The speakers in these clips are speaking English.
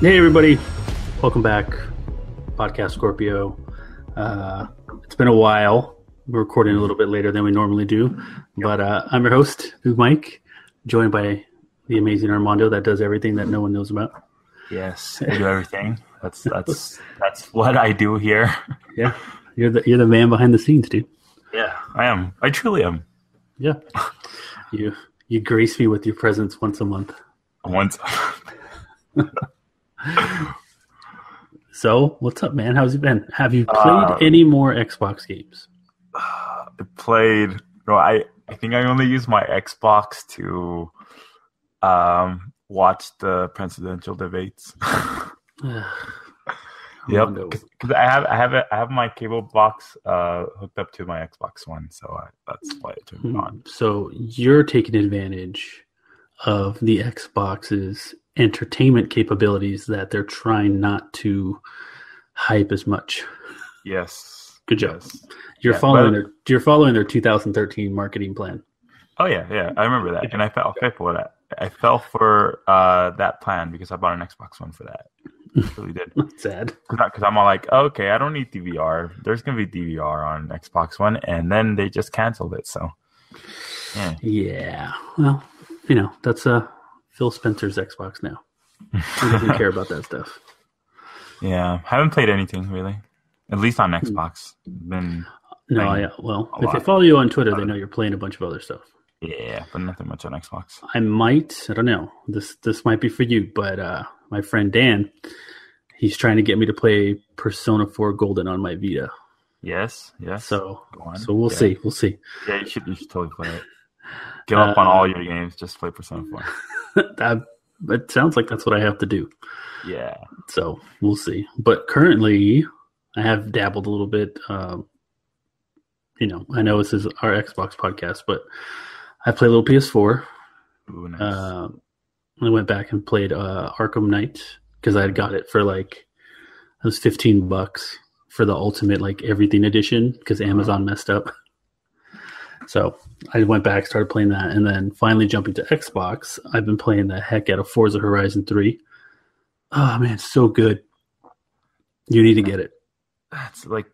Hey everybody, welcome back, Podcast Scorpio. It's been a while. We're recording a little bit later than we normally do, but I'm your host, Mike, joined by the amazing Armando that does everything that no one knows about. Yes, I do everything. That's what I do here. Yeah, you're the man behind the scenes, dude. Yeah, I am. I truly am. Yeah, you grace me with your presence once a month. Once. So, what's up, man? How's it been? Have you played any more Xbox games? I played. No, I think I only used my Xbox to watch the presidential debates. Yep, because I have my cable box hooked up to my Xbox One, so that's why it turned on. So you're taking advantage of the Xbox's entertainment capabilities that they're trying not to hype as much. Yes. Good job. Yes. You're following their 2013 marketing plan. Oh yeah, I remember that, and I fell for that. I fell for that plan because I bought an Xbox One for that. I really did. Sad. Because I'm all like, okay, I don't need DVR. There's gonna be DVR on Xbox One, and then they just canceled it. So yeah. Well, that's Phil Spencer's Xbox now. He doesn't care about that stuff. Yeah, haven't played anything really, at least on Xbox. If they follow you on Twitter, they know you're playing a bunch of other stuff. Yeah, but nothing much on Xbox. I don't know. This might be for you, but my friend Dan, he's trying to get me to play Persona 4 Golden on my Vita. Yes. So we'll see. We'll see. Yeah, you should totally play it. Give up on all your games. Just play Persona 4. It sounds like that's what I have to do. Yeah. So we'll see. But currently, I have dabbled a little bit. I know this is our Xbox podcast, but I played a little PS4. Ooh, nice. I went back and played Arkham Knight because I had got it for it was $15 for the Ultimate Everything Edition because Amazon messed up. So I went back, started playing that, and then finally jumping to Xbox. I've been playing the heck out of Forza Horizon 3. Oh man, it's so good. You need to get it. That's the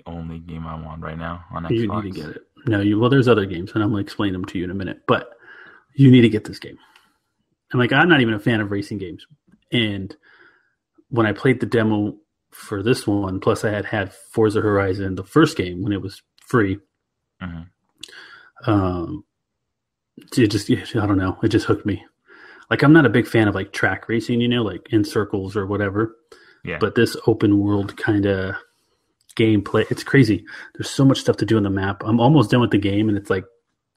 only game I want right now on Xbox. You need to get it. No, there's other games, and I'm going to explain them to you in a minute. But you need to get this game. I'm not even a fan of racing games. And when I played the demo for this one, plus I had Forza Horizon, the first game, when it was free, it just, I don't know, it just hooked me. I'm not a big fan of track racing, in circles or whatever. Yeah. But this open world kind of gameplay, it's crazy. There's so much stuff to do on the map. I'm almost done with the game, and it's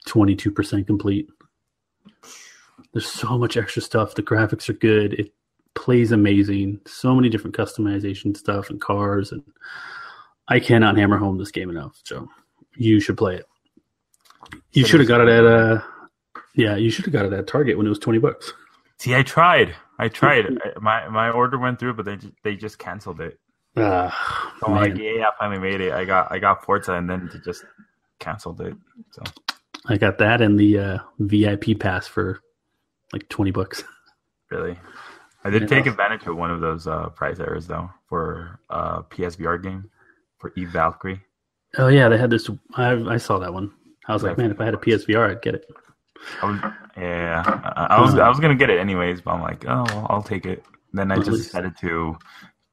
22% complete. There's so much extra stuff. The graphics are good. It plays amazing. So many different customization stuff and cars, and I cannot hammer home this game enough. So you should play it. You should have got it at you should have got it at Target when it was $20. See, I tried. My order went through, but they just canceled it. I finally made it. I got Forza, and then they just canceled it. So I got that and the VIP pass for $20. Really? I did take advantage of one of those price errors though for PSVR game for Eve Valkyrie. Oh yeah, they had this. I saw that one. I was like, man, if I had a PSVR, I'd get it. I was gonna get it anyways, but I'm like, oh, I'll take it. Then I just decided to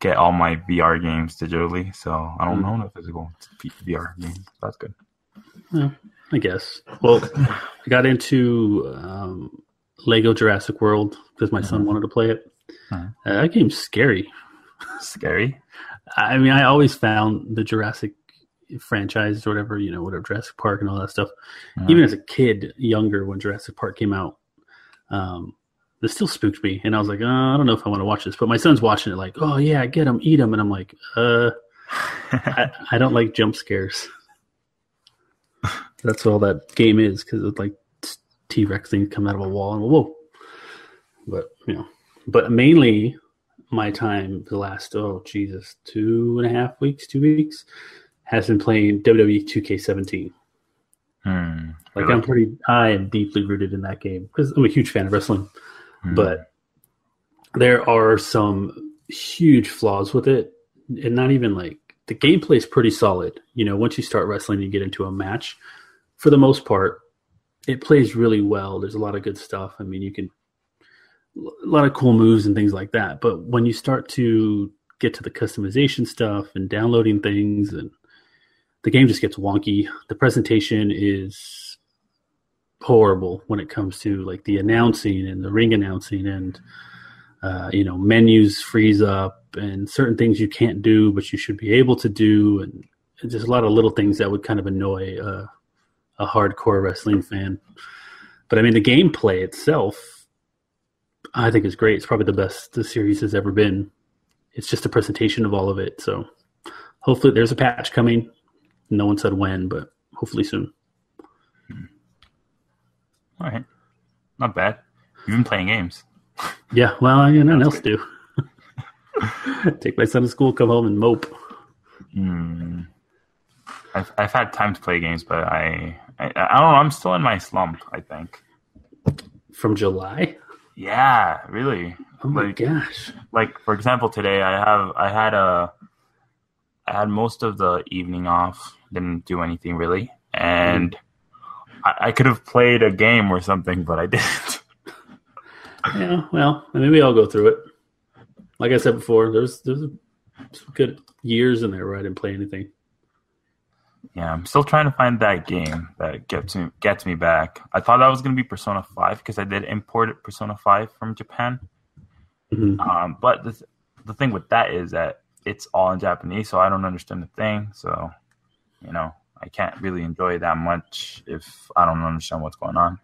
get all my VR games digitally, so I don't own a physical VR game. That's good. Yeah, I guess. Well, I got into Lego Jurassic World because my son wanted to play it. That game's scary. Scary? I mean, I always found the Jurassic franchise or whatever, Jurassic Park and all that stuff. Even as a kid, younger, when Jurassic Park came out, this still spooked me. And I was like, I don't know if I want to watch this. But my son's watching it oh, yeah, get him, eat him. And I'm like, I don't like jump scares. That's all that game is, because it's T-Rex things come out of a wall and whoa. But mainly my time the last, 2.5 weeks, 2 weeks, has been playing WWE 2K17. Really? I am deeply rooted in that game because I'm a huge fan of wrestling. But there are some huge flaws with it, and not even like the gameplay is pretty solid. Once you start wrestling, you get into a match. For the most part, it plays really well. There's a lot of good stuff. I mean, a lot of cool moves and things like that. But when you start to get to the customization stuff and downloading things, and the game just gets wonky. The presentation is horrible when it comes to like the announcing and the ring announcing, and menus freeze up and certain things you can't do but you should be able to do, and just a lot of little things that would kind of annoy a hardcore wrestling fan. But I mean, the gameplay itself, I think, is great. It's probably the best the series has ever been. It's just a presentation of all of it. So hopefully there's a patch coming. No one said when, but hopefully soon. All right. Not bad. You've been playing games. Yeah, well, nothing else to do. Take my son to school, come home, and mope. I've had time to play games, but I don't know. I'm still in my slump, I think. From July? Yeah, really. Oh my gosh! Like, for example, today I had most of the evening off. Didn't do anything really, and I could have played a game or something, but I didn't. Yeah, well, maybe I'll go through it. Like I said before, there's some good years in there where I didn't play anything. Yeah, I'm still trying to find that game that gets me back. I thought that was going to be Persona 5 because I did import Persona 5 from Japan. Mm-hmm. But the thing with that is that it's all in Japanese, so I don't understand the thing. So, I can't really enjoy it that much if I don't understand what's going on.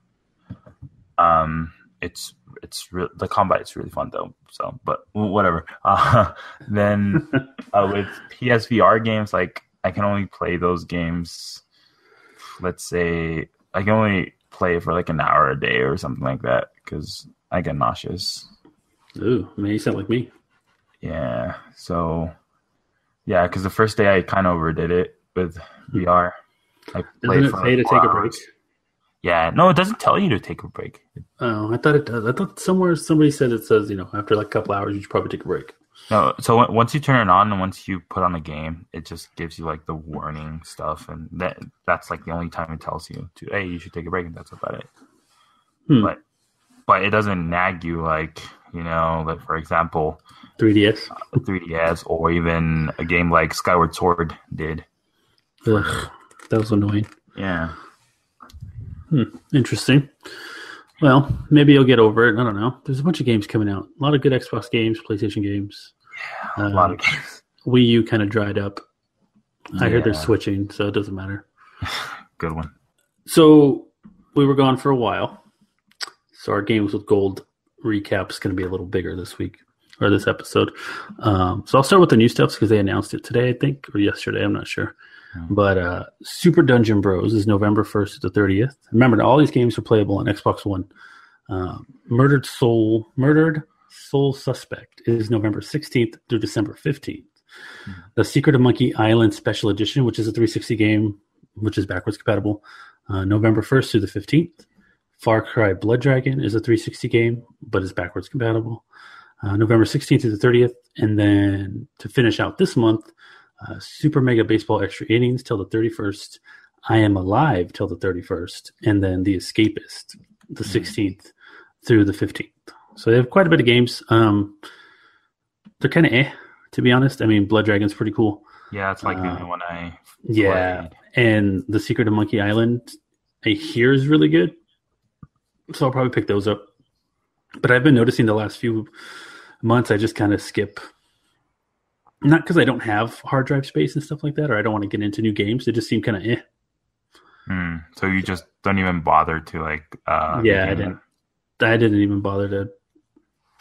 The combat is really fun though. So, but whatever. Then with PSVR games, like I can only play those games. Let's say I can only play for like an hour a day or something like that because I get nauseous. Ooh, man, you sound like me. Yeah. So, yeah, because the first day I kind of overdid it with VR. I played Doesn't it say to take a break? Yeah, no, it doesn't tell you to take a break. Oh, I thought it does. I thought somewhere somebody said it says, after like a couple hours, you should probably take a break. No, so once you turn it on and once you put on a game, it just gives you like the warning stuff, and that's like the only time it tells you to, hey, you should take a break, and that's about it. But it doesn't nag you like like for example, 3DS, or even a game like Skyward Sword did. Ugh, that was annoying. Yeah. Interesting. Well, maybe you'll get over it. I don't know. There's a bunch of games coming out. A lot of good Xbox games, PlayStation games. Yeah, a lot of games. Wii U kind of dried up. I heard they're switching, so it doesn't matter. Good one. So we were gone for a while. So our Games with Gold recap is going to be a little bigger this week, or this episode. So I'll start with the new stuff because they announced it today, I think, or yesterday. I'm not sure. But Super Dungeon Bros is November 1st to the 30th. Remember, all these games are playable on Xbox One. Murdered Soul Suspect is November 16th through December 15th. The Secret of Monkey Island Special Edition, which is a 360 game, which is backwards compatible, November 1st through the 15th. Far Cry Blood Dragon is a 360 game, but is backwards compatible. November 16th to the 30th. And then to finish out this month, Super Mega Baseball Extra Innings till the 31st. I Am Alive till the 31st. And then The Escapist, the 16th through the 15th. So they have quite a bit of games. They're kind of to be honest. I mean, Blood Dragon's pretty cool. Yeah, it's like the only one I played. Yeah, and The Secret of Monkey Island, I hear is really good. So I'll probably pick those up. But I've been noticing the last few months I just kind of skip. Not because I don't have hard drive space and stuff like that, or I don't want to get into new games. They just seem kind of So you just don't even bother to like... yeah, I didn't even bother to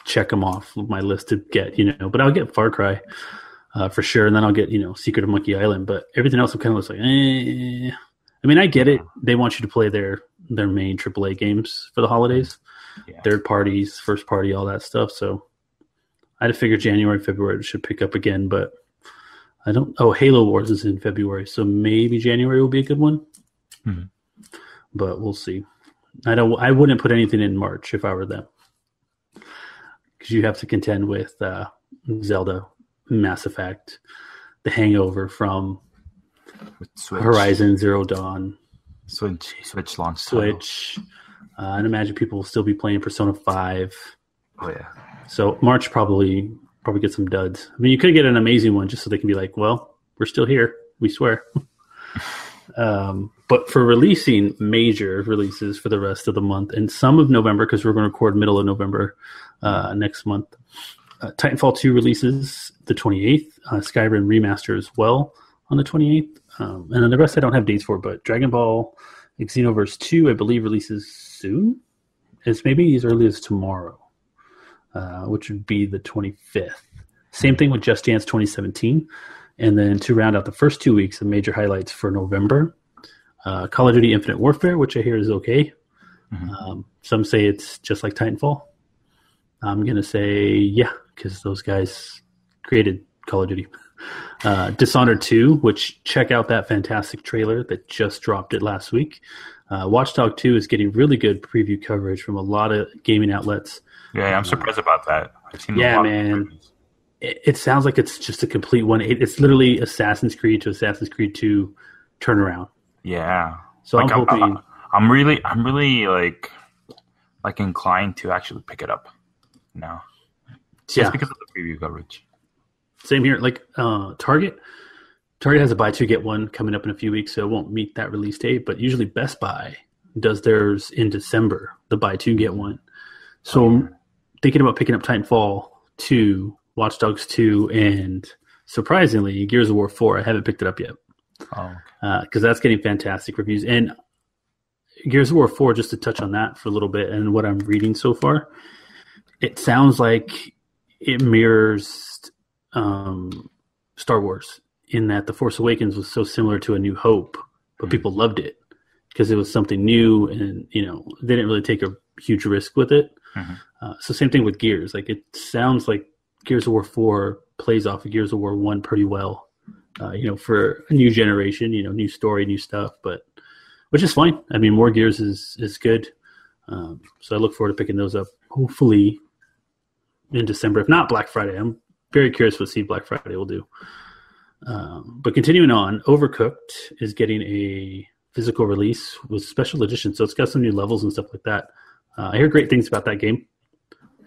check them off my list to get, But I'll get Far Cry for sure, and then I'll get, Secret of Monkey Island. But everything else, I'm kind of like, I mean, I get it. They want you to play their main AAA games for the holidays. Yeah. Third parties, first party, all that stuff. So I had to figure January, February it should pick up again, but I don't. Oh, Halo Wars is in February, so maybe January will be a good one. Mm-hmm. But we'll see. I wouldn't put anything in March if I were them. because you have to contend with Zelda, Mass Effect, The Hangover from With Switch. Horizon Zero Dawn, Switch launch. Switch. And imagine people will still be playing Persona 5. Oh yeah. So March probably get some duds. I mean, you could get an amazing one just so they can be like, well, we're still here. We swear. But for releasing major releases for the rest of the month and some of November, because we're going to record middle of November next month, Titanfall 2 releases the 28th, Skyrim Remaster as well on the 28th. And then the rest I don't have dates for, but Dragon Ball Xenoverse 2, I believe, releases soon. It's maybe as early as tomorrow, which would be the 25th. Same thing with Just Dance 2017. And then to round out the first 2 weeks of major highlights for November, Call of Duty Infinite Warfare, which I hear is okay. Some say it's just like Titanfall. I'm going to say, yeah, because those guys created Call of Duty. Dishonored 2, which check out that fantastic trailer that just dropped it last week. Watchdog 2 is getting really good preview coverage from a lot of gaming outlets. Yeah, I'm surprised about that. I've seen yeah, man. It sounds like it's just a complete one. It's literally Assassin's Creed to Assassin's Creed 2 turnaround. Yeah. So like, I'm hoping. I'm really like inclined to actually pick it up now. Just because of the preview coverage. Same here. Like Target has a buy two get one coming up in a few weeks, so it won't meet that release date. But usually Best Buy does theirs in December, the buy two get one. So I'm thinking about picking up Titanfall 2, Watch Dogs 2, and surprisingly Gears of War 4. I haven't picked it up yet because that's getting fantastic reviews. And Gears of War 4, just to touch on that for a little bit, and what I'm reading so far, it sounds like it mirrors Star Wars in that The Force Awakens was so similar to A New Hope, but people loved it because it was something new, and they didn't really take a huge risk with it. So same thing with Gears. Like, it sounds like Gears of War 4 plays off of Gears of War 1 pretty well. For a new generation, new story, new stuff, but which is fine. I mean, more Gears is good. So I look forward to picking those up, hopefully in December, if not Black Friday. I'm very curious what Black Friday will do. But continuing on, Overcooked is getting a physical release with special edition. So it's got some new levels and stuff like that. I hear great things about that game.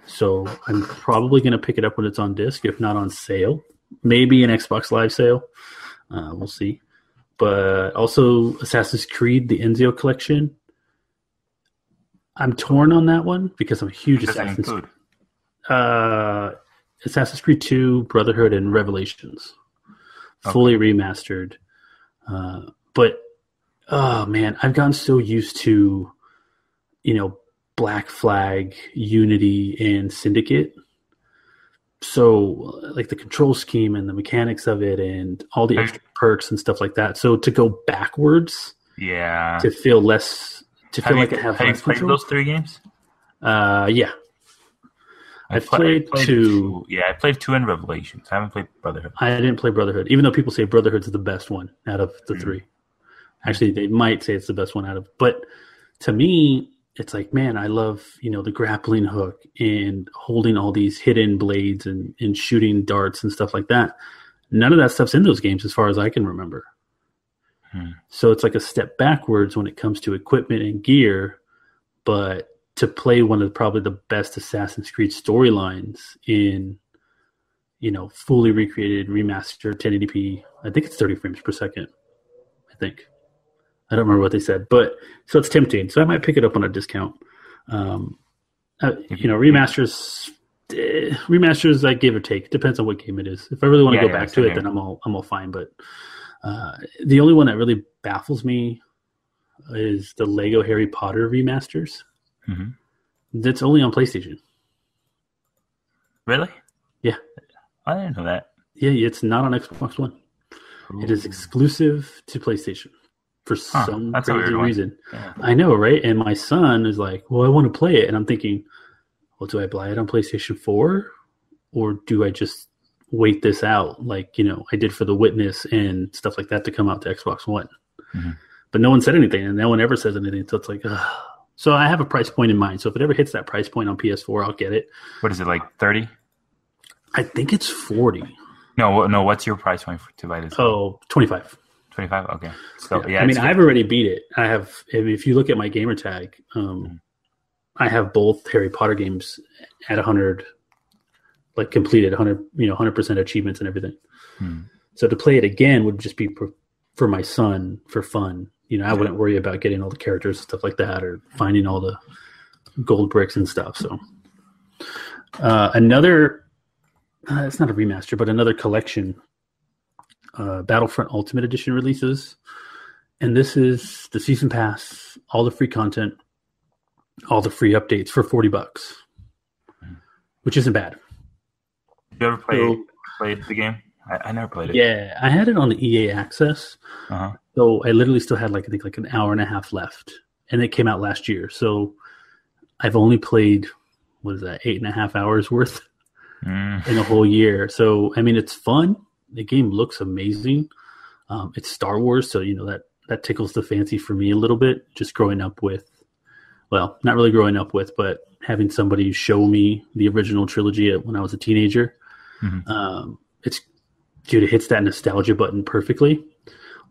So I'm probably going to pick it up when it's on disc, if not on sale. Maybe an Xbox Live sale. We'll see. But also Assassin's Creed, the Ezio collection. I'm torn on that one because I'm a huge Assassin's Creed 2, Brotherhood, and Revelations. Fully remastered. But, oh man, I've gotten so used to, Black Flag, Unity, and Syndicate. So, like, the control scheme and the mechanics of it and all the extra perks and stuff like that. So to go backwards, to feel less, like I have less control. Played those 3 games? Yeah. I played 2. Yeah, I played 2 in Revelations. I haven't played Brotherhood. I didn't play Brotherhood, even though people say Brotherhood's the best one out of the 3. Actually, they might say it's the best one out of. But to me, it's like, man, I love, the grappling hook and holding all these hidden blades and shooting darts and stuff like that. None of that stuff's in those games as far as I can remember. So it's like a step backwards when it comes to equipment and gear, but to play one of probably the best Assassin's Creed storylines in, fully recreated, remastered 1080p, I think it's 30 frames per second, I think. I don't remember what they said, but so it's tempting. So I might pick it up on a discount. Remasters, I give or take. Depends on what game it is. If I really want to go back to it, then I'm all fine. But the only one that really baffles me is the Lego Harry Potter remasters. That's only on PlayStation. Really? Yeah. I didn't know that. Yeah, it's not on Xbox One. Ooh. It is exclusive to PlayStation. For some crazy reason. Yeah. I know, right? And my son is like, well, I want to play it. And I'm thinking, well, do I buy it on PlayStation 4? Or do I just wait this out like, I did for The Witness and stuff like that to come out to Xbox One? But no one said anything, and no one ever says anything. So it's like, So I have a price point in mind. So if it ever hits that price point on PS4, I'll get it. What is it, like 30? I think it's 40. No. What's your price point to buy this? Oh, 25. 25. Okay. So yeah, I mean, I've already beat it. If you look at my gamer tag, I have both Harry Potter games at 100, like completed 100, 100% achievements and everything. So to play it again would just be for my son for fun. I wouldn't worry about getting all the characters and stuff like that or finding all the gold bricks and stuff. So another, it's not a remaster, but another collection, Battlefront Ultimate Edition releases. And this is the season pass, all the free content, all the free updates for $40, which isn't bad. You ever played the game? I never played it. Yeah, I had it on the EA Access. So I literally still had I think an hour and a half left. And it came out last year. So I've only played, 8.5 hours worth in a whole year. So, I mean, it's fun. The game looks amazing. It's Star Wars. So, that tickles the fancy for me a little bit. Just growing up with, well, not really growing up with, but having somebody show me the original trilogy when I was a teenager. It hits that nostalgia button perfectly.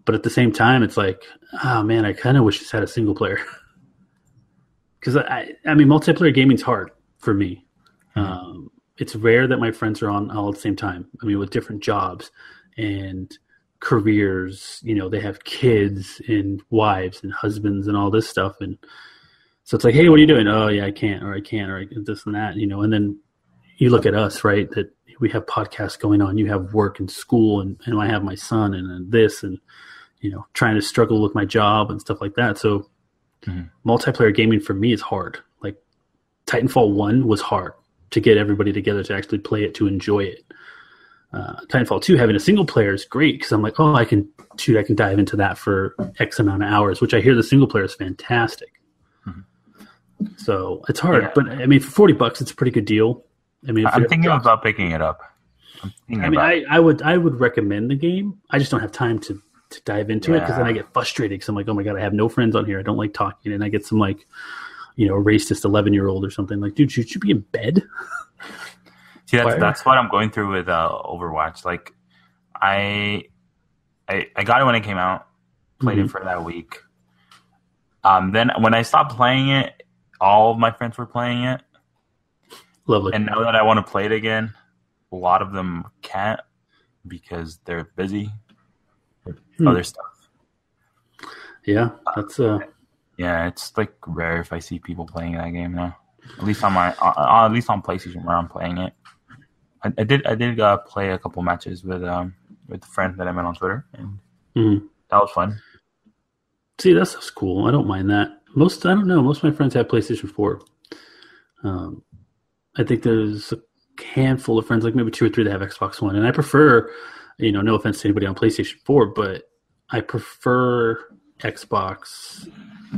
But at the same time, it's like, oh man, I kind of wish this had a single player. Because I mean, multiplayer gaming's hard for me. It's rare that my friends are on all at the same time. I mean, with different jobs and careers, they have kids and wives and husbands and all this stuff. And so it's like, hey, what are you doing? Oh yeah, I can't, or this and that, and then you look at us, right? That we have podcasts going on. You have work and school, and I have my son and this, and trying to struggle with my job and stuff like that. So multiplayer gaming for me is hard. Like Titanfall 1 was hard to get everybody together to actually play it, to enjoy it. Titanfall 2, having a single player is great because I'm like, oh, I can dive into that for X amount of hours, which I hear the single player is fantastic. So it's hard, but I mean, for $40, it's a pretty good deal. I mean, I'm thinking about picking it up. I would recommend the game. I just don't have time to dive into it because then I get frustrated because I'm like, oh my God, I have no friends on here. I don't like talking. And I get some racist 11-year-old or something like, dude, should you be in bed? See, that's what I'm going through with Overwatch. Like I got it when it came out, played it for that week. Then when I stopped playing it, all of my friends were playing it. Lovely. And now that I want to play it again, a lot of them can't because they're busy with other stuff. Yeah, that's yeah, it's like rare if I see people playing that game now. At least on PlayStation where I'm playing it. I did play a couple matches with a friend that I met on Twitter, and that was fun. See, that stuff's cool. I don't mind that. Most of my friends have PlayStation 4. I think there's a handful of friends, like maybe 2 or 3 that have Xbox One. And I prefer, no offense to anybody on PlayStation 4, but I prefer Xbox,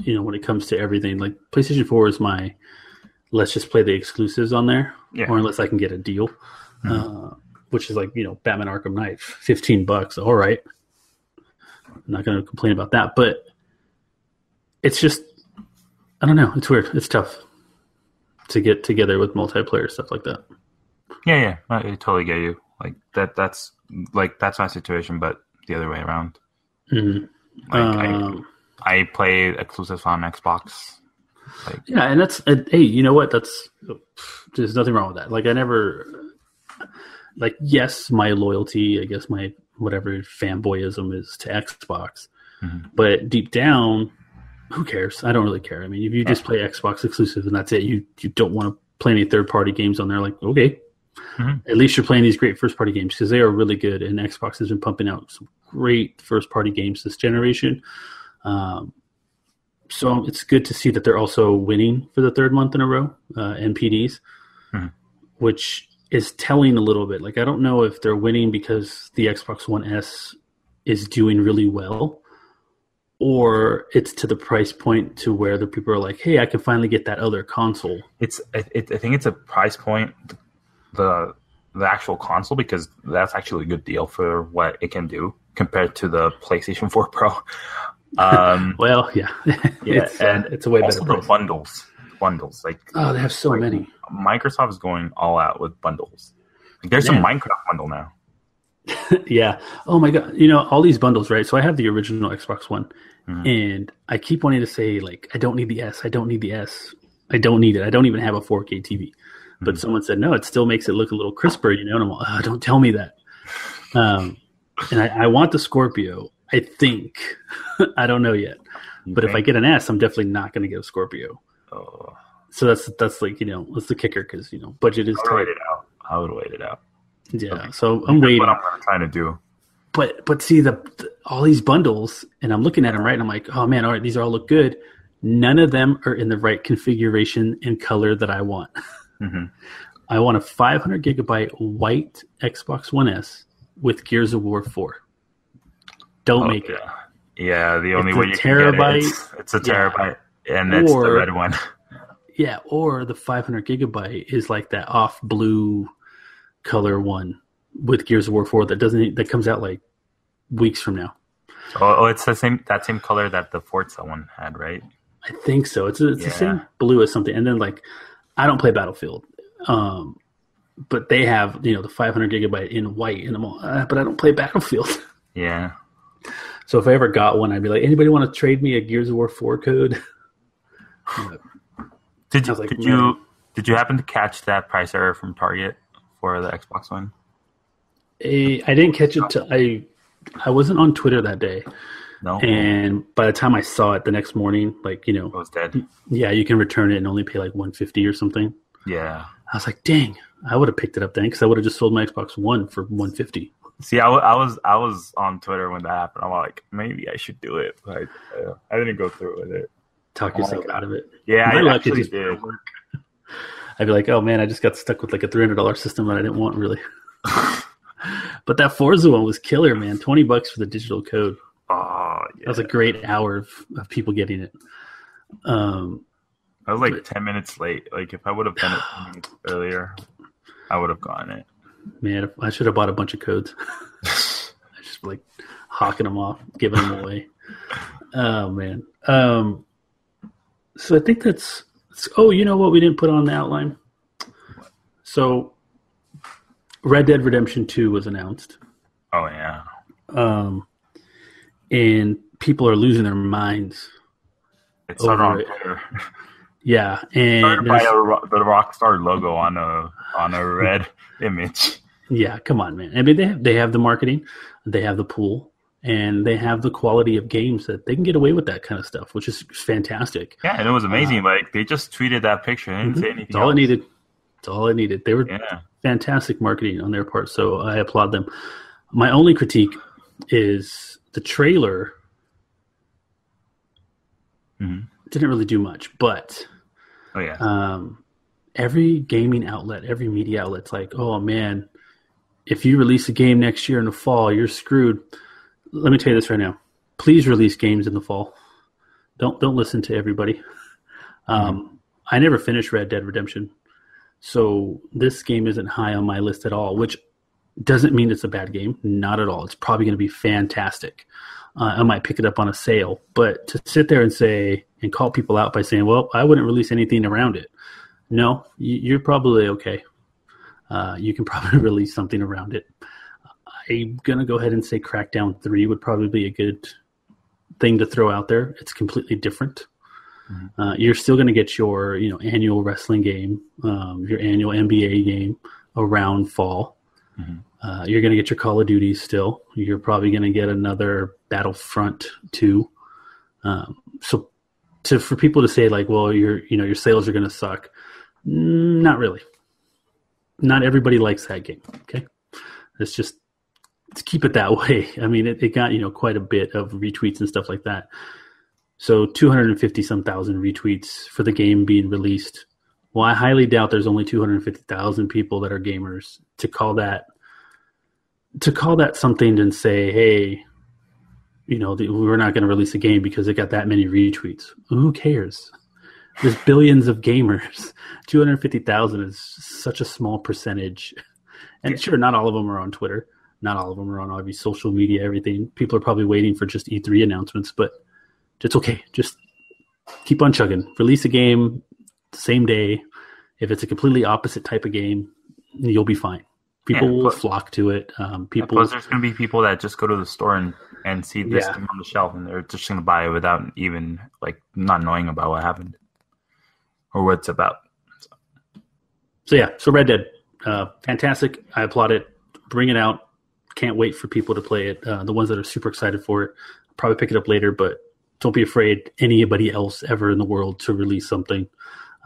when it comes to everything. Like PlayStation 4 is my, let's just play the exclusives on there, or unless I can get a deal, which is like, Batman Arkham Knight, $15. All right. I'm not going to complain about that, but it's just, I don't know. It's weird. It's tough to get together with multiplayer stuff like that. Yeah, I totally get you. Like that's my situation, but the other way around. I play exclusives on Xbox. And that's hey, you know what? There's nothing wrong with that. Like I never, yes, my loyalty, I guess my whatever fanboyism is to Xbox, but deep down, who cares? I don't really care. I mean, if you just play Xbox exclusive and that's it, you don't want to play any third-party games on there, like, okay. At least you're playing these great first-party games because they are really good, and Xbox has been pumping out some great first-party games this generation. So it's good to see that they're also winning for the third month in a row, NPDs, which is telling a little bit. Like, I don't know if they're winning because the Xbox One S is doing really well, or it's to the price point to where the people are like, hey, I can finally get that other console. I think it's a price point, the actual console, because that's actually a good deal for what it can do compared to the PlayStation 4 Pro. Well, yeah, Yeah, and it's a way better also the price. bundles. Like, Oh, they have so many. Microsoft is going all out with bundles. Like, there's a Man. Minecraft bundle now. Yeah. Oh my God. All these bundles, right? So I have the original Xbox One, and I keep wanting to say like, I don't need the S. I don't need the S. I don't need it. I don't even have a 4K TV. But someone said no. It still makes it look a little crisper, And I'm like, oh, don't tell me that. And I want the Scorpio. I think. I don't know yet. But if I get an S, I'm definitely not going to get a Scorpio. Oh. So that's like that's the kicker because budget is tight. I would wait it out. Yeah, Okay. so I'm waiting. What I'm trying to do. But see all these bundles, and I'm looking at them right, and I'm like, oh man, all right, these all look good. None of them are in the right configuration and color that I want. I want a 500 gigabyte white Xbox One S with Gears of War 4. Don't make it. Yeah, the only way you terabyte, can get it, it's a terabyte, and it's the red one. Yeah, or the 500 gigabyte is like that off blue color one with Gears of War 4 that comes out like weeks from now. Oh, it's that same color that the Forza one had, right? I think so. It's the same blue as something. And then like, I don't play Battlefield, but they have the 500 gigabyte in white, and I'm all, but I don't play Battlefield. Yeah. So if I ever got one, I'd be like, anybody want to trade me a Gears of War 4 code? Did you happen to catch that price error from Target for the Xbox One? I didn't catch it. I wasn't on Twitter that day. No. And by the time I saw it the next morning, it was dead. Yeah, you can return it and only pay like $150 or something. Yeah. I was like, dang, I would have picked it up then because I would have just sold my Xbox One for $150. See, I was on Twitter when that happened. I'm like, maybe I should do it, but I didn't go through with it. Talk yourself out of it. Yeah, I actually did. I'd be like, oh man, I just got stuck with like a $300 system that I didn't want really. But that Forza one was killer, man. $20 for the digital code. Oh, yeah. That was a great hour of people getting it. I was like 10 minutes late. Like if I would have done it 10 minutes earlier, I would have gotten it. Man, I should have bought a bunch of codes. I just like hawking them off, giving them away. Oh man. So I think that's. Oh, you know what we didn't put on the outline? So Red Dead Redemption 2 was announced. Oh yeah. And people are losing their minds. It's on Twitter. Yeah, and by the Rockstar logo on a red image. Yeah, come on, man. I mean, they have the marketing, they have the pool, and they have the quality of games that they can get away with that kind of stuff, which is fantastic. Yeah, and it was amazing. Like they just tweeted that picture and didn't say anything. It's all else. it needed. It's all it needed. They were fantastic marketing on their part, so I applaud them. My only critique is the trailer didn't really do much, but every gaming outlet, every media outlet's like, oh man, if you release a game next year in the fall, you're screwed. Let me tell you this right now. Please release games in the fall. Don't listen to everybody. I never finished Red Dead Redemption, so this game isn't high on my list at all, which doesn't mean it's a bad game. Not at all. It's probably going to be fantastic. I might pick it up on a sale, but to sit there and say and call people out by saying, well, I wouldn't release anything around it. No, you're probably okay. You can probably release something around it. I'm going to go ahead and say Crackdown 3 would probably be a good thing to throw out there. It's completely different. You're still going to get your annual wrestling game, your annual NBA game around fall. You're going to get your Call of Duty still. You're probably going to get another Battlefront 2. For people to say like, well, your sales are going to suck. Not really. Not everybody likes that game. Okay. Let's keep it that way. I mean, it got, quite a bit of retweets and stuff like that. So 250 some thousand retweets for the game being released. Well, I highly doubt there's only 250,000 people that are gamers to call that something and say, hey, we're not going to release a game because it got that many retweets. Who cares? There's billions of gamers. 250,000 is such a small percentage. And sure, not all of them are on Twitter. Not all of them are on obviously social media, everything. People are probably waiting for just E3 announcements, but it's okay. Just keep on chugging. Release a game the same day. If it's a completely opposite type of game, you'll be fine. People will flock to it. Plus, there's going to be people that just go to the store and see this thing on the shelf, and they're just going to buy it without even like not knowing about what happened or what it's about. So Red Dead, fantastic. I applaud it. Bring it out. Can't wait for people to play it. The ones that are super excited for it, I'll probably pick it up later, but don't be afraid anybody else ever in the world to release something.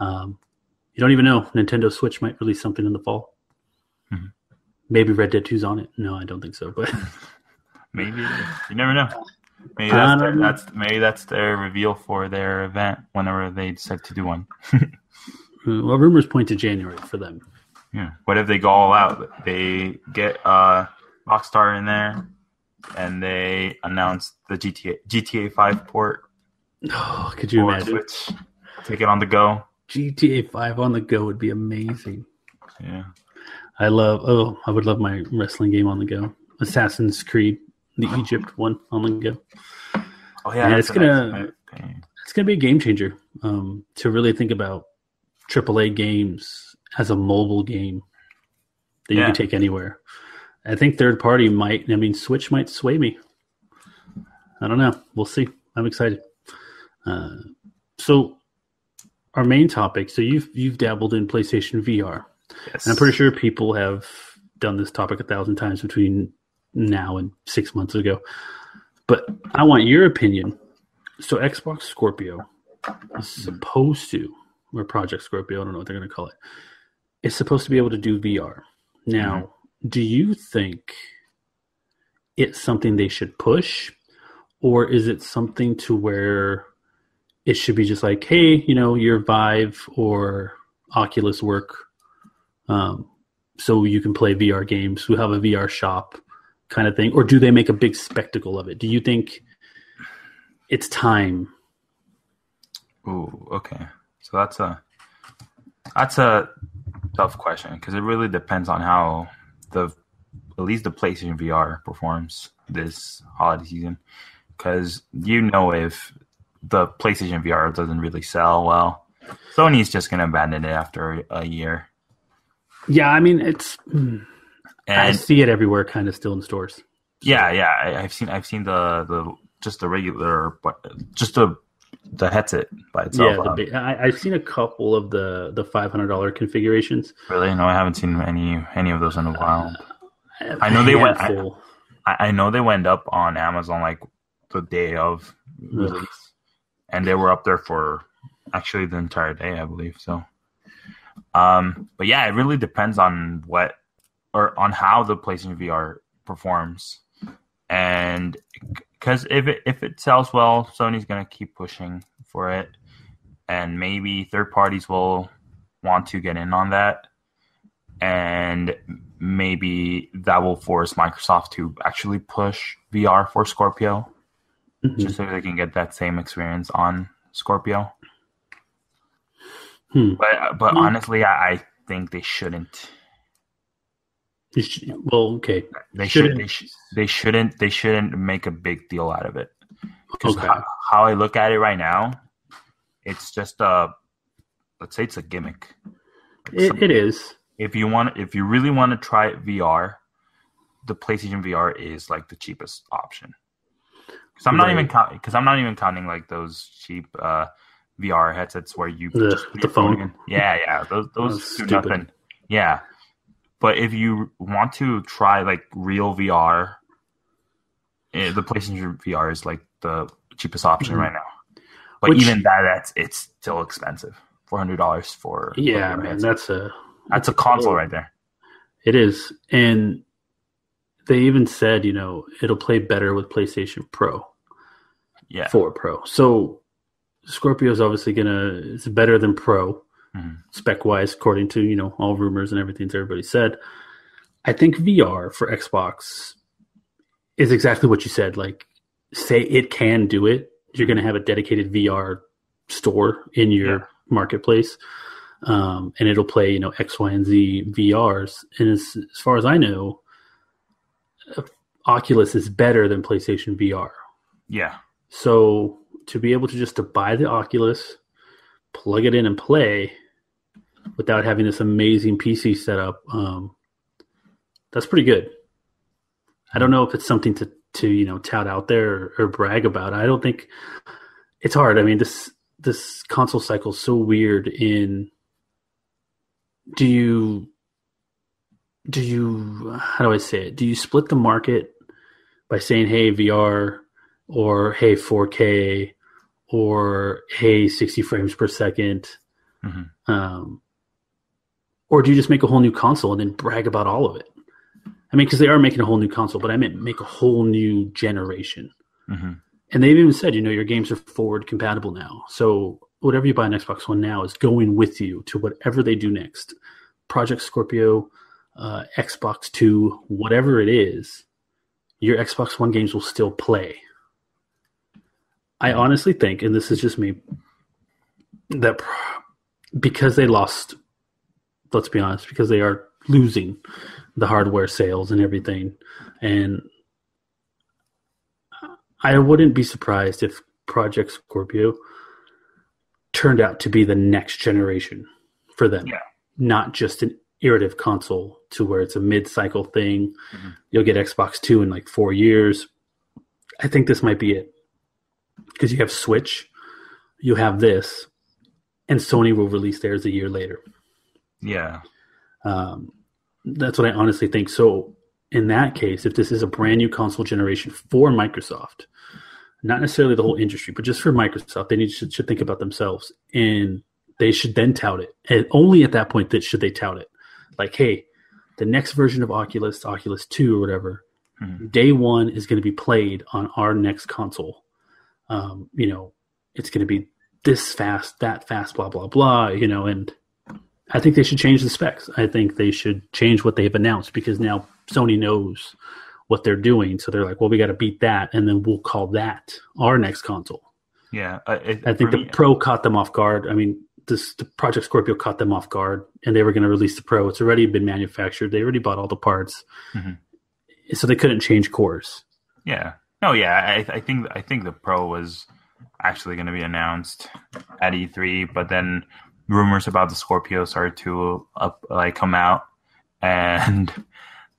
You don't even know. Nintendo Switch might release something in the fall. Mm-hmm. Maybe Red Dead 2's on it. No, I don't think so, but maybe. You never know. Maybe that's their reveal for their event whenever they decide to do one. Well, rumors point to January for them. Yeah. What if they go all out? They get Rockstar in there, and they announce the GTA 5 port. Oh, could you imagine? Switch, take it on the go. GTA 5 on the go would be amazing. Yeah. I would love my wrestling game on the go. Assassin's Creed, the Egypt one on the go. Oh yeah, it's gonna be a game changer. To really think about AAA games as a mobile game that you can take anywhere. I think third party Switch might sway me. I don't know. We'll see. I'm excited. So our main topic. So you've dabbled in PlayStation VR. Yes. And I'm pretty sure people have done this topic 1,000 times between now and 6 months ago. But I want your opinion. So Xbox Scorpio is supposed to, or Project Scorpio, I don't know what they're going to call it, is supposed to be able to do VR. Now, do you think it's something they should push, or is it something to where it should be just like, hey, your Vive or Oculus work, so you can play VR games, we have a VR shop kind of thing, or do they make a big spectacle of it? Do you think it's time? Ooh, okay. So that's a tough question because it really depends on how at least the PlayStation VR performs this holiday season. Because if the PlayStation VR doesn't really sell well, Sony's just gonna abandon it after a year. Yeah, I mean I see it everywhere, kind of still in stores. So. Yeah. I've seen the regular, just the headset by itself. Yeah, I've seen a couple of the $500 configurations. Really? No, I haven't seen any of those in a while. I know they went. I know they went up on Amazon like the day of release, and they were up there for actually the entire day, I believe. So, but yeah, it really depends on on how the PlayStation VR performs, and because if it sells well, Sony's gonna keep pushing for it, and maybe third parties will want to get in on that, and maybe that will force Microsoft to actually push VR for Scorpio, just so they can get that same experience on Scorpio. But honestly, I think they shouldn't. Well, okay. They shouldn't make a big deal out of it. Because how I look at it right now, it's just let's say it's a gimmick. It is. If you really want to try it VR, the PlayStation VR is like the cheapest option. Because I'm not even counting like those cheap VR headsets where you just put your phone in. Yeah. Those do nothing. Yeah. But if you want to try like real VR, the PlayStation VR is like the cheapest option right now. But even it's still expensive. $400 for man, that's a console right there. It is, and they even said it'll play better with PlayStation Pro. Yeah, 4 Pro. So Scorpio is obviously it's better than Pro. Spec wise, according to all rumors and everything that everybody said. I think VR for Xbox is exactly what you said. Like, say it can do it, you're going to have a dedicated VR store in your marketplace, and it'll play X, Y, and Z VRs. And as far as I know, Oculus is better than PlayStation VR. Yeah. So to be able to just to buy the Oculus, plug it in and play without having this amazing PC setup, that's pretty good. I don't know if it's something to tout out there or brag about. I don't think it's hard. I mean, this console cycle is so weird. Do you how do I say it? Do you split the market by saying, hey, VR, or hey, 4K, or hey, 60 frames per second? Mm-hmm. Or do you just make a whole new console and then brag about all of it? I mean, because they are making a whole new console, but I meant make a whole new generation. Mm-hmm. And they've even said, your games are forward compatible now. So whatever you buy on Xbox One now is going with you to whatever they do next. Project Scorpio, Xbox 2, whatever it is, your Xbox One games will still play. I honestly think, and this is just me, that because they lost, let's be honest, because they are losing the hardware sales and everything, and I wouldn't be surprised if Project Scorpio turned out to be the next generation for them. Yeah. Not just an iterative console to where it's a mid-cycle thing. Mm-hmm. You'll get Xbox 2 in like 4 years. I think this might be it. Because you have Switch, you have this, and Sony will release theirs a year later. Yeah. That's what I honestly think. So in that case, if this is a brand new console generation for Microsoft, not necessarily the whole industry, but just for Microsoft, they should think about themselves, and they should then tout it. And only at that point should they tout it. Like, hey, the next version of Oculus 2 or whatever, day one is going to be played on our next console. It's going to be this fast, that fast, blah, blah, blah, and I think they should change the specs. I think they should change what they've announced, because now Sony knows what they're doing. So they're like, well, we got to beat that, and then we'll call that our next console. Yeah. I think the Pro caught them off guard. I mean, the Project Scorpio caught them off guard, and they were going to release the Pro. It's already been manufactured. They already bought all the parts. Mm-hmm. So they couldn't change cores. Yeah. No, yeah. I think the Pro was actually going to be announced at E3, but then rumors about the Scorpio started to come out, and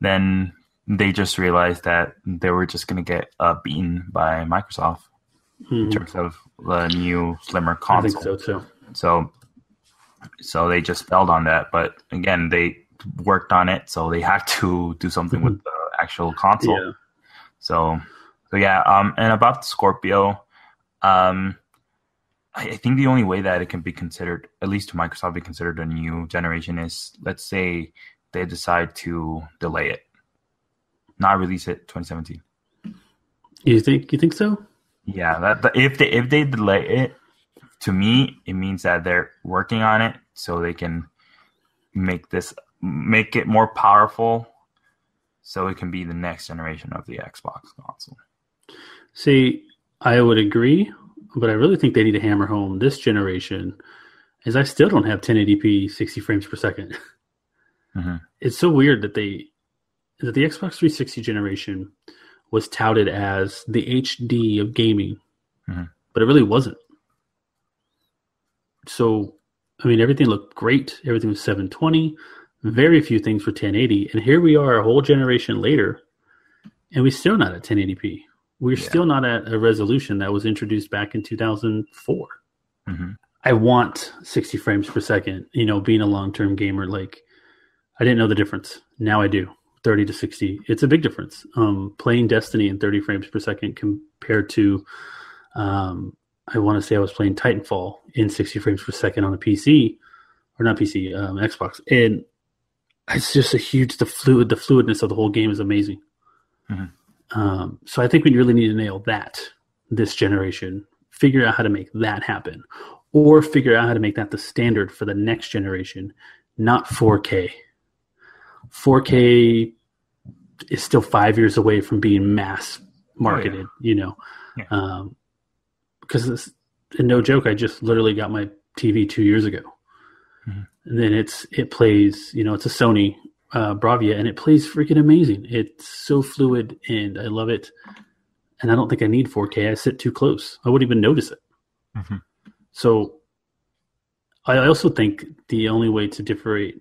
then they just realized that they were just going to get beaten by Microsoft in terms of the new slimmer console. I think so too. So they just failed on that, but again, they worked on it, so they had to do something with the actual console. Yeah. So yeah. And about the Scorpio, I think the only way that it can be considered, at least to Microsoft, be considered a new generation is, let's say they decide to delay it, not release it 2017. You think so? Yeah, that if they delay it, to me, it means that they're working on it so they can make it more powerful, so it can be the next generation of the Xbox console. See, I would agree, but I really think they need to hammer home this generation, as I still don't have 1080p 60 frames per second. Mm-hmm. It's so weird that the Xbox 360 generation was touted as the HD of gaming, but it really wasn't. So, I mean, everything looked great. Everything was 720. Very few things were 1080. And here we are a whole generation later, and we're still not at 1080p. We're still not at a resolution that was introduced back in 2004. Mm-hmm. I want 60 frames per second. Being a long-term gamer, I didn't know the difference. Now I do. 30 to 60. It's a big difference. Playing Destiny in 30 frames per second compared to, I want to say I was playing Titanfall in 60 frames per second on a PC, or not PC, Xbox. And it's just the fluidness of the whole game is amazing. Mm-hmm. So I think we really need to nail that this generation, figure out how to make that happen, or figure out how to make that the standard for the next generation, not 4K. 4K is still 5 years away from being mass marketed, because and no joke, I just literally got my TV 2 years ago. Mm-hmm. And then it plays, it's a Sony Bravia, and it plays freaking amazing. It's so fluid, and I love it. And I don't think I need 4K. I sit too close. I wouldn't even notice it. Mm-hmm. So I also think the only way to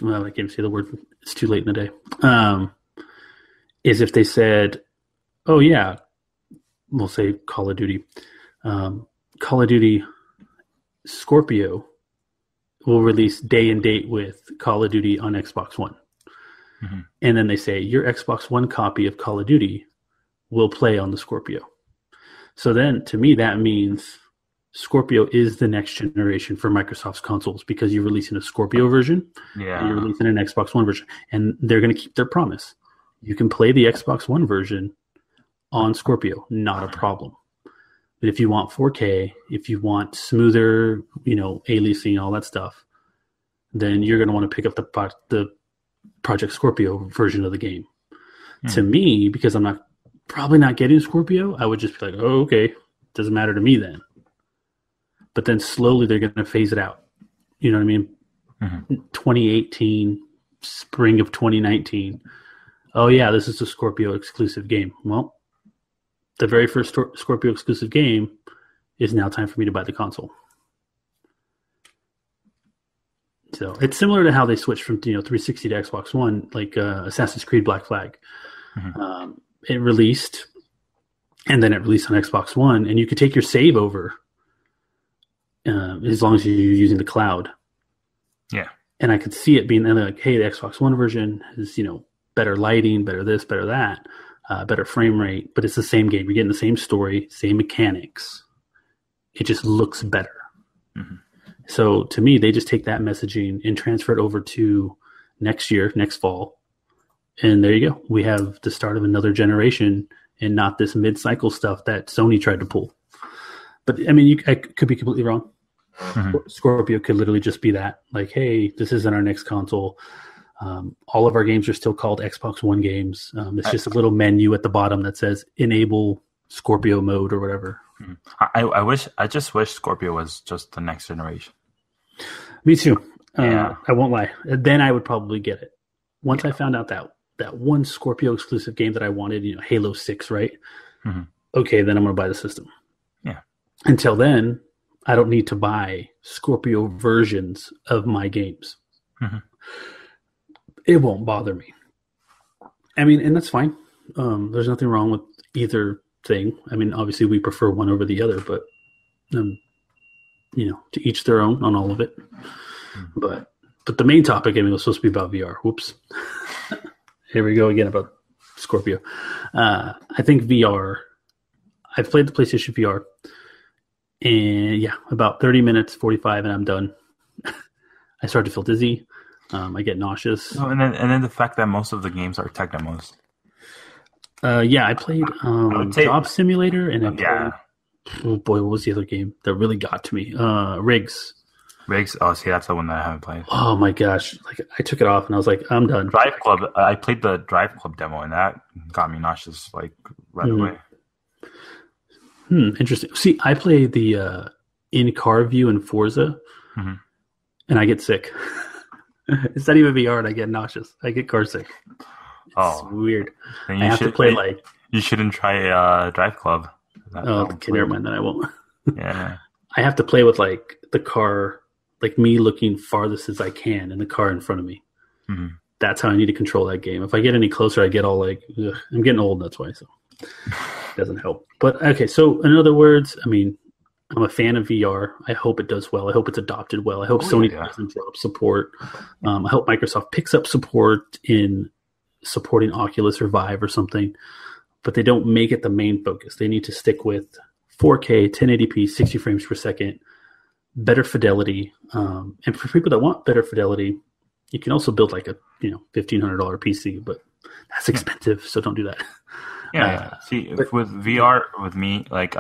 well, I can't say the word, it's too late in the day, is if they said, oh yeah, we'll say Call of Duty. Call of Duty Scorpio will release day and date with Call of Duty on Xbox One. Mm-hmm. And then they say your Xbox One copy of Call of Duty will play on the Scorpio. So then to me, that means Scorpio is the next generation for Microsoft's consoles because you're releasing a Scorpio version and you're releasing an Xbox One version. And they're going to keep their promise. You can play the Xbox One version on Scorpio, not a problem. But if you want 4K, if you want smoother, aliasing, all that stuff, then you're going to want to pick up the Project Scorpio version of the game. To me, because I'm probably not getting Scorpio, I would just be like, oh, okay, doesn't matter to me then. But then slowly they're going to phase it out. You know what I mean? Mm-hmm. 2018, spring of 2019. Oh yeah, this is a Scorpio exclusive game. Well, the very first Scorpio exclusive game is now time for me to buy the console. So it's similar to how they switched from 360 to Xbox One, like Assassin's Creed Black Flag. Mm-hmm. It released, and then it released on Xbox One, and you could take your save over as long as you're using the cloud. Yeah. And I could see it being like, hey, the Xbox One version is, better lighting, better this, better that, better frame rate, but it's the same game. You're getting the same story, same mechanics. It just looks better. Mm-hmm. So to me, they just take that messaging and transfer it over to next fall. And there you go. We have the start of another generation and not this mid-cycle stuff that Sony tried to pull. But, I mean, I could be completely wrong. Mm-hmm. Scorpio could literally just be that. Like, hey, this isn't our next console. All of our games are still called Xbox One games. It's just a little menu at the bottom that says enable Scorpio mode or whatever. I just wish Scorpio was just the next generation. Me too. Yeah. I won't lie. Then I would probably get it. Once I found out that one Scorpio exclusive game that I wanted, Halo 6, right? Mm-hmm. Okay, then I'm going to buy the system. Yeah. Until then, I don't need to buy Scorpio versions of my games. Mm-hmm. It won't bother me. I mean, and that's fine. There's nothing wrong with either thing. I mean, obviously we prefer one over the other, but to each their own on all of it. Mm-hmm. But the main topic, I mean, was supposed to be about VR. Whoops. Here we go again about Scorpio. I think VR. I've played the PlayStation VR, and yeah, about 30 minutes, 45, and I'm done. I start to feel dizzy. I get nauseous. Oh, and then the fact that most of the games are tech demos. Yeah, I played Job Simulator, and I yeah. Oh boy, what was the other game that really got to me? Rigs. Rigs. Oh, see, that's the one that I haven't played. Oh my gosh! Like I took it off, and I was like, I'm done. Drive Club. I played the Drive Club demo, and that got me nauseous like right away. Interesting. See, I play the in-car view in Forza, and I get sick. It's not even VR, and I get nauseous. I get car sick. It's weird. Then I have to play You shouldn't try Drive Club. Okay, never mind. Then I won't. Yeah. I have to play with like the car, like me looking farthest as I can in the car in front of me. Mm-hmm. That's how I need to control that game. If I get any closer, I get all like, ugh. I'm getting old. That's why. So it doesn't help. But okay. So in other words, I mean, I'm a fan of VR. I hope it does well. I hope it's adopted well. I hope Sony doesn't drop support. I hope Microsoft picks up support in supporting Oculus or Vive or something, but they don't make it the main focus. They need to stick with 4K, 1080p, 60 frames per second, better fidelity. And for people that want better fidelity, you can also build like a $1,500 PC, but that's expensive, so don't do that. Yeah. See, with VR, with me, like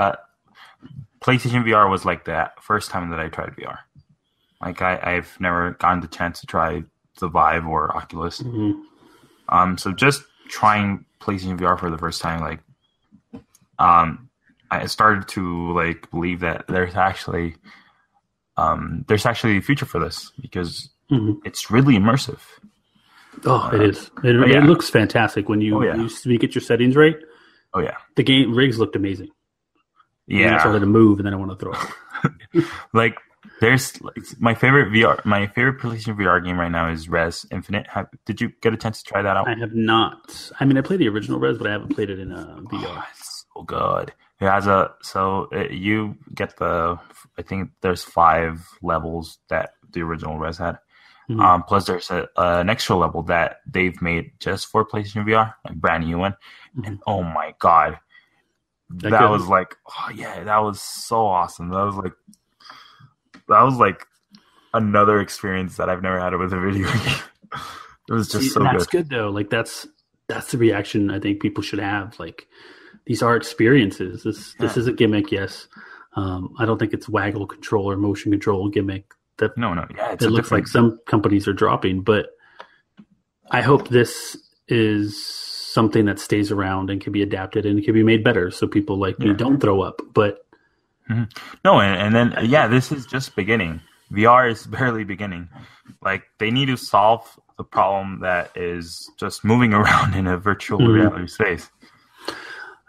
PlayStation VR was like the first time that I tried VR. Like I've never gotten the chance to try the Vive or Oculus. Mm-hmm. So just trying PlayStation VR for the first time, like, I started to like believe that there's actually a future for this because it's really immersive. Oh, it is. It looks fantastic when you get your settings right. Oh yeah, the game rigs looked amazing. And then I started to move, and then I want to throw up. Like, there's my favorite PlayStation VR game right now is Res Infinite. Did you get a chance to try that out? I have not. I mean, I played the original Res, but I haven't played it in VR. Oh, it's so good. It has you get I think there's 5 levels that the original Res had. Mm-hmm. Plus, there's an extra level that they've made just for PlayStation VR, like brand new one. Mm-hmm. And oh my god, that was like, oh yeah, that was so awesome. That was like another experience that I've never had with a video game. It was just so good. That's good though. Like that's the reaction I think people should have. Like, these are experiences. This is a gimmick, yes. I don't think it's waggle control or motion control gimmick. No. Yeah, it looks like some companies are dropping, but I hope this is something that stays around and can be adapted and can be made better so people like me don't throw up. But no, and then this is just beginning. VR is barely beginning. Like, they need to solve the problem that is just moving around in a virtual reality space.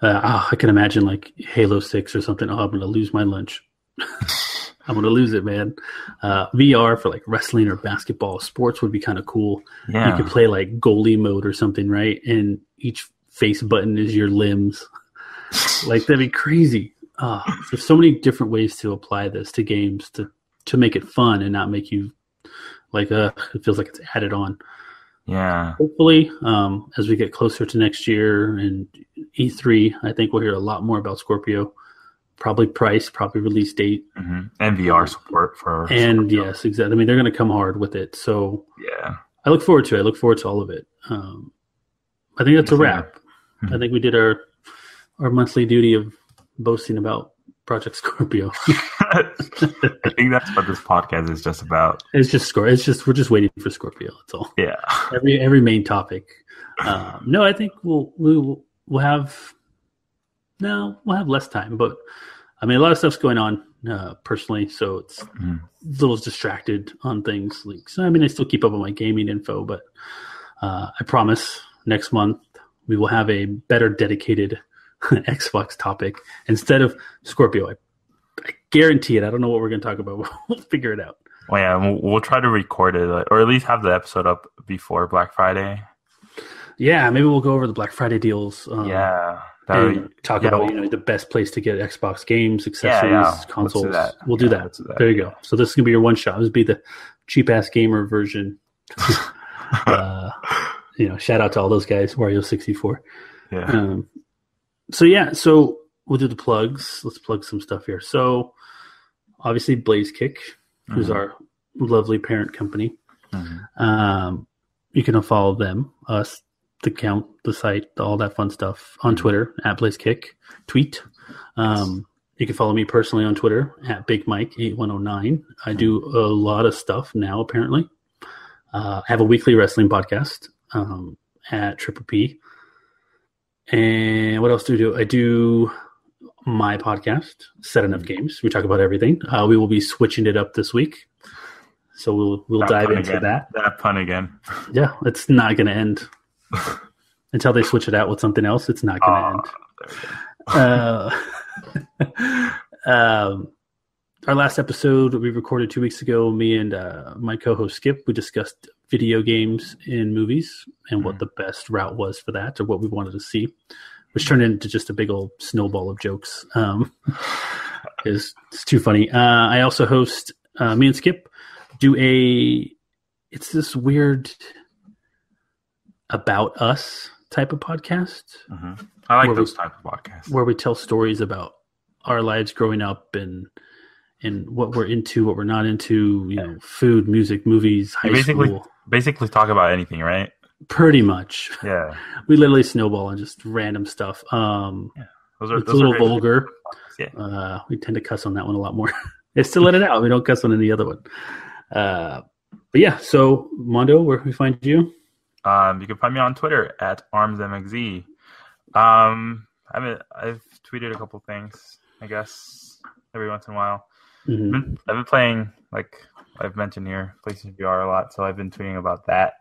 I can imagine like Halo 6 or something. Oh, I'm going to lose my lunch. I'm going to lose it, man. VR for like wrestling or basketball, sports would be kind of cool. Yeah. You could play like goalie mode or something, right? And each face button is your limbs. Like, that'd be crazy. There's so many different ways to apply this to games to make it fun and not make you like, it feels like it's added on. Yeah. Hopefully, as we get closer to next year and E3, I think we'll hear a lot more about Scorpio. Probably price, probably release date, and VR support for. And Scorpio. Yes, exactly. I mean, they're going to come hard with it. So yeah, I look forward to it. I look forward to all of it. I think that's a wrap. Mm-hmm. I think we did our monthly duty of boasting about Project Scorpio. I think that's what this podcast is just about. It's just we're just waiting for Scorpio. That's all. Yeah. Every main topic. No, I think we'll have less time, but I mean, a lot of stuff's going on personally, so it's a little distracted on things. Like, so I mean, I still keep up on my gaming info, but I promise next month we will have a better dedicated Xbox topic instead of Scorpio. I guarantee it. I don't know what we're going to talk about. We'll figure it out. Well, yeah, we'll try to record it, or at least have the episode up before Black Friday. Yeah, maybe we'll go over the Black Friday deals. And talk about the best place to get Xbox games, accessories, consoles. We'll do that. There you go. So this is gonna be your one shot. This will be the cheap ass gamer version. Shout out to all those guys. Wario 64. Yeah. So we'll do the plugs. Let's plug some stuff here. So obviously BlazeKick, who's our lovely parent company. Mm-hmm. You can follow them, us, the account, the site, all that fun stuff on Twitter at BlazeKick. Tweet. You can follow me personally on Twitter at BigMike8109. I do a lot of stuff now, apparently. I have a weekly wrestling podcast at Triple P. And what else do I do? I do my podcast, Set Enough Games. We talk about everything. We will be switching it up this week. So we'll dive into that. That pun again. Yeah, it's not going to end. Until they switch it out with something else, it's not going to end. Our last episode we recorded 2 weeks ago, me and my co-host Skip, we discussed video games in movies and what the best route was for that, or what we wanted to see, which turned into just a big old snowball of jokes. It's too funny. I also host, me and Skip do it's this weird about us type of podcast. Mm-hmm. I like those type of podcasts where we tell stories about our lives growing up and what we're into, what we're not into, food, music, movies, high school. Basically talk about anything, right? Pretty much. Yeah. We literally snowball on just random stuff. It's a little vulgar. Yeah. We tend to cuss on that one a lot more. It's to let it out. We don't cuss on any other one. But yeah, so Mondo, where can we find you? You can find me on Twitter at ArmsMXZ. I've tweeted a couple things, I guess, every once in a while. Mm-hmm. I've been playing, like I've mentioned here, PlayStation VR a lot, so I've been tweeting about that.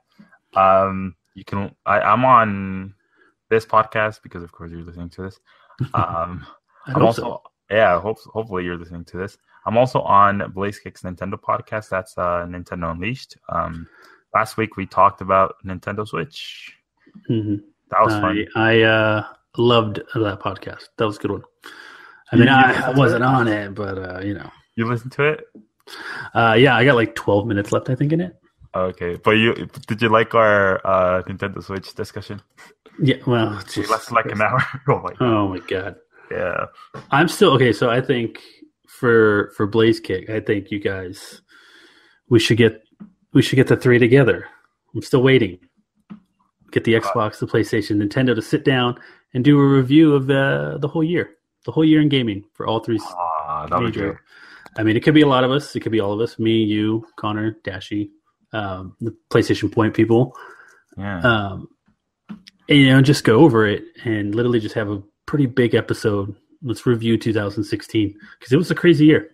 I'm on this podcast because, of course, you're listening to this. I'm Yeah, hopefully you're listening to this. I'm also on BlazeKick's Nintendo podcast. That's Nintendo Unleashed. Last week we talked about Nintendo Switch. Mm-hmm. That was fun. I loved that podcast. That was a good one. I mean, I wasn't on it, but you know. You listened to it? Yeah, I got like 12 minutes left, I think, in it. Okay, but did you like our Nintendo Switch discussion? Yeah, well, we lasted like an hour. Oh my god. Yeah. I'm still okay. So I think for BlazeKick, I think you guys, we should get the three together. I'm still waiting. Get the Xbox, the PlayStation, Nintendo to sit down and do a review of the whole year in gaming for all three. That would be great. I mean, it could be a lot of us. It could be all of us. Me, you, Connor, Dashi, the PlayStation Point people. Yeah. And just go over it and literally just have a pretty big episode. Let's review 2016 because it was a crazy year.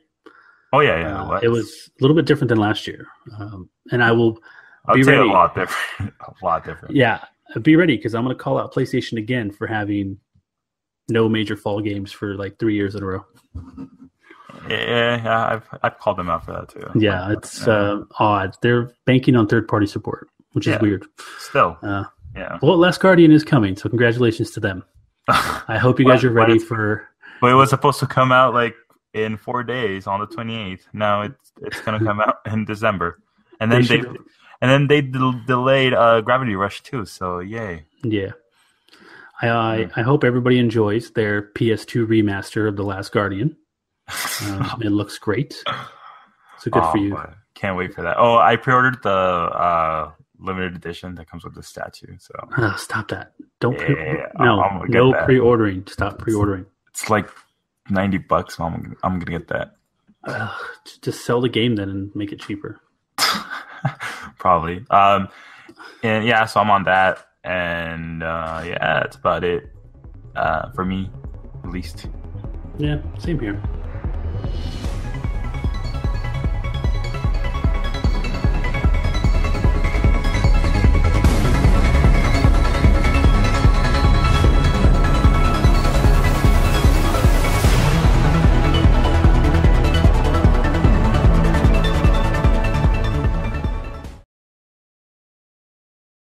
Oh yeah. It was a little bit different than last year. And I'll be say ready. A lot different. Yeah, be ready because I'm going to call out PlayStation again for having no major fall games for like 3 years in a row. Yeah, I've called them out for that too. Yeah, it's odd. They're banking on third-party support, which is weird. Still, yeah. Well, Last Guardian is coming, so congratulations to them. I hope you guys are ready for. But it was supposed to come out like in 4 days on the 28th. Now it's going to come out in December, and then they delayed Gravity Rush too. So yay! Yeah, I hope everybody enjoys their PS2 remaster of The Last Guardian. It looks great. So good for you. Boy. Can't wait for that. Oh, I pre-ordered the limited edition that comes with the statue. So stop that! Don't no pre-ordering. Stop pre-ordering. It's like $90. So I'm gonna get that. Just sell the game then and make it cheaper. Probably. And yeah, so I'm on that, and yeah, that's about it for me, at least. Yeah, same here.